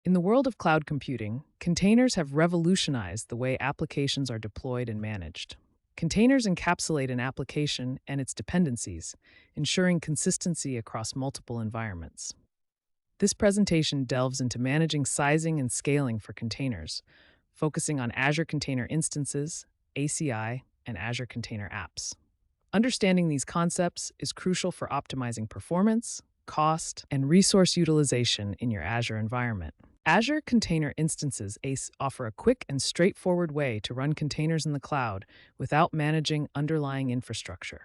In the world of cloud computing, containers have revolutionized the way applications are deployed and managed. Containers encapsulate an application and its dependencies, ensuring consistency across multiple environments. This presentation delves into managing sizing and scaling for containers, focusing on Azure Container Instances, ACI, and Azure Container Apps. Understanding these concepts is crucial for optimizing performance, cost, and resource utilization in your Azure environment. Azure Container Instances ACE offer a quick and straightforward way to run containers in the cloud without managing underlying infrastructure.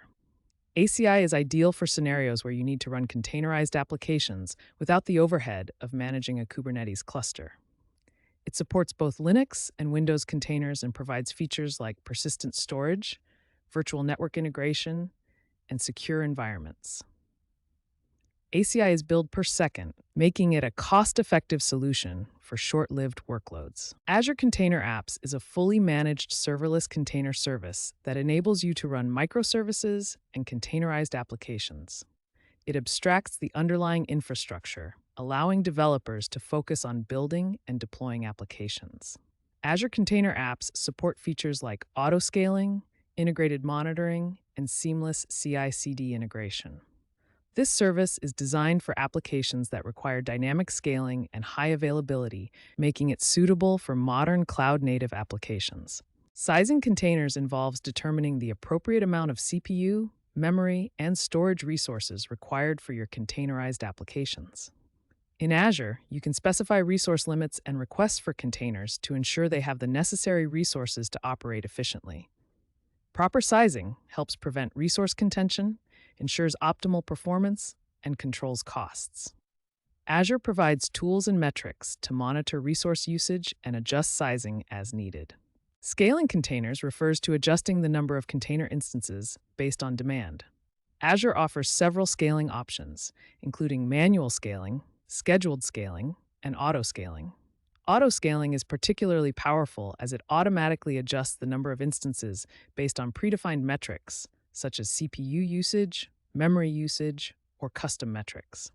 ACI is ideal for scenarios where you need to run containerized applications without the overhead of managing a Kubernetes cluster. It supports both Linux and Windows containers and provides features like persistent storage, virtual network integration, and secure environments. ACI is billed per second, making it a cost-effective solution for short-lived workloads. Azure Container Apps is a fully managed serverless container service that enables you to run microservices and containerized applications. It abstracts the underlying infrastructure, allowing developers to focus on building and deploying applications. Azure Container Apps support features like auto-scaling, integrated monitoring, and seamless CI/CD integration. This service is designed for applications that require dynamic scaling and high availability, making it suitable for modern cloud-native applications. Sizing containers involves determining the appropriate amount of CPU, memory, and storage resources required for your containerized applications. In Azure, you can specify resource limits and requests for containers to ensure they have the necessary resources to operate efficiently. Proper sizing helps prevent resource contention, ensures optimal performance, and controls costs. Azure provides tools and metrics to monitor resource usage and adjust sizing as needed. Scaling containers refers to adjusting the number of container instances based on demand. Azure offers several scaling options, including manual scaling, scheduled scaling, and auto-scaling. Auto-scaling is particularly powerful as it automatically adjusts the number of instances based on predefined metrics, such as CPU usage, memory usage, or custom metrics.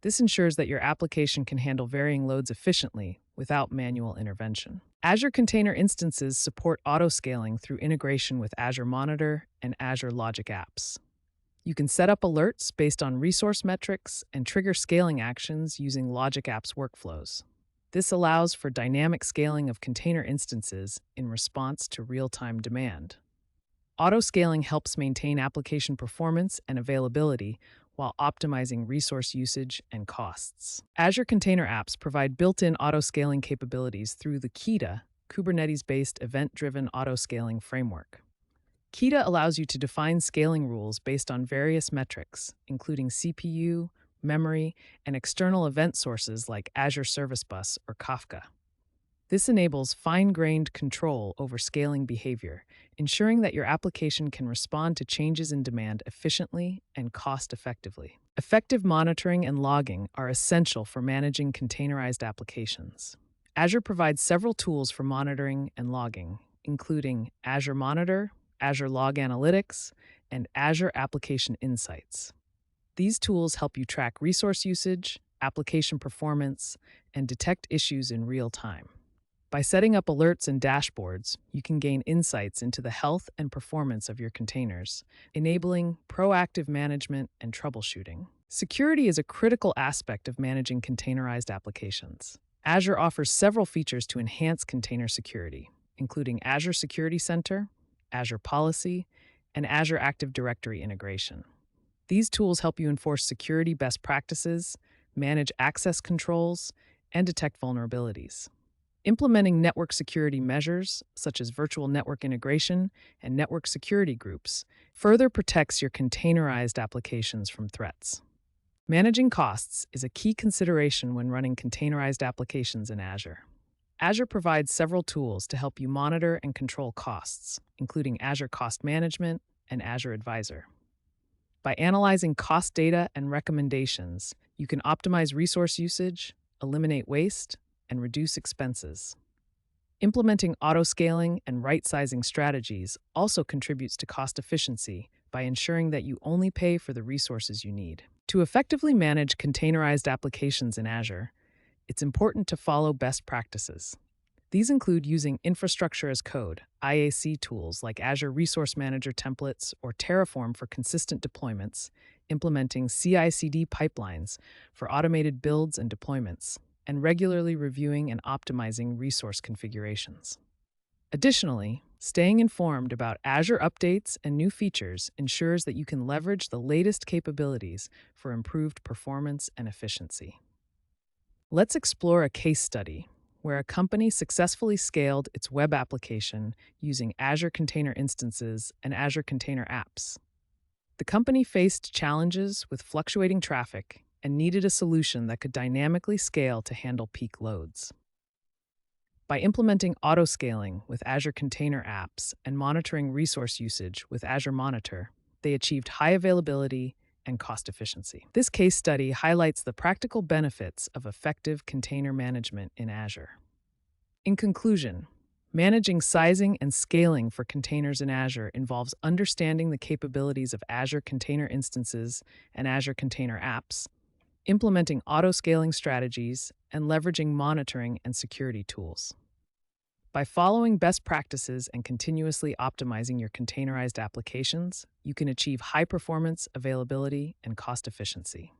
This ensures that your application can handle varying loads efficiently without manual intervention. Azure Container Instances support auto-scaling through integration with Azure Monitor and Azure Logic Apps. You can set up alerts based on resource metrics and trigger scaling actions using Logic Apps workflows. This allows for dynamic scaling of container instances in response to real-time demand. Auto-scaling helps maintain application performance and availability while optimizing resource usage and costs. Azure Container Apps provide built-in auto-scaling capabilities through the KEDA, Kubernetes-based event-driven auto-scaling framework. KEDA allows you to define scaling rules based on various metrics, including CPU, memory, and external event sources like Azure Service Bus or Kafka. This enables fine-grained control over scaling behavior, ensuring that your application can respond to changes in demand efficiently and cost-effectively. Effective monitoring and logging are essential for managing containerized applications. Azure provides several tools for monitoring and logging, including Azure Monitor, Azure Log Analytics, and Azure Application Insights. These tools help you track resource usage, application performance, and detect issues in real time. By setting up alerts and dashboards, you can gain insights into the health and performance of your containers, enabling proactive management and troubleshooting. Security is a critical aspect of managing containerized applications. Azure offers several features to enhance container security, including Azure Security Center, Azure Policy, and Azure Active Directory integration. These tools help you enforce security best practices, manage access controls, and detect vulnerabilities. Implementing network security measures, such as virtual network integration and network security groups, further protects your containerized applications from threats. Managing costs is a key consideration when running containerized applications in Azure. Azure provides several tools to help you monitor and control costs, including Azure Cost Management and Azure Advisor. By analyzing cost data and recommendations, you can optimize resource usage, eliminate waste, and reduce expenses. Implementing auto-scaling and right-sizing strategies also contributes to cost efficiency by ensuring that you only pay for the resources you need. To effectively manage containerized applications in Azure, it's important to follow best practices. These include using infrastructure as code, IAC tools like Azure Resource Manager templates or Terraform for consistent deployments, implementing CI/CD pipelines for automated builds and deployments, and regularly reviewing and optimizing resource configurations. Additionally, staying informed about Azure updates and new features ensures that you can leverage the latest capabilities for improved performance and efficiency. Let's explore a case study where a company successfully scaled its web application using Azure Container Instances and Azure Container Apps. The company faced challenges with fluctuating traffic and needed a solution that could dynamically scale to handle peak loads. By implementing auto-scaling with Azure Container Apps and monitoring resource usage with Azure Monitor, they achieved high availability and cost efficiency. This case study highlights the practical benefits of effective container management in Azure. In conclusion, managing sizing and scaling for containers in Azure involves understanding the capabilities of Azure Container Instances and Azure Container Apps, implementing auto-scaling strategies, and leveraging monitoring and security tools. By following best practices and continuously optimizing your containerized applications, you can achieve high performance, availability, and cost efficiency.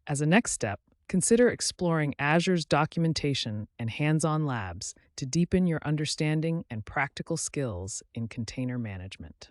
As a next step, consider exploring Azure's documentation and hands-on labs to deepen your understanding and practical skills in container management.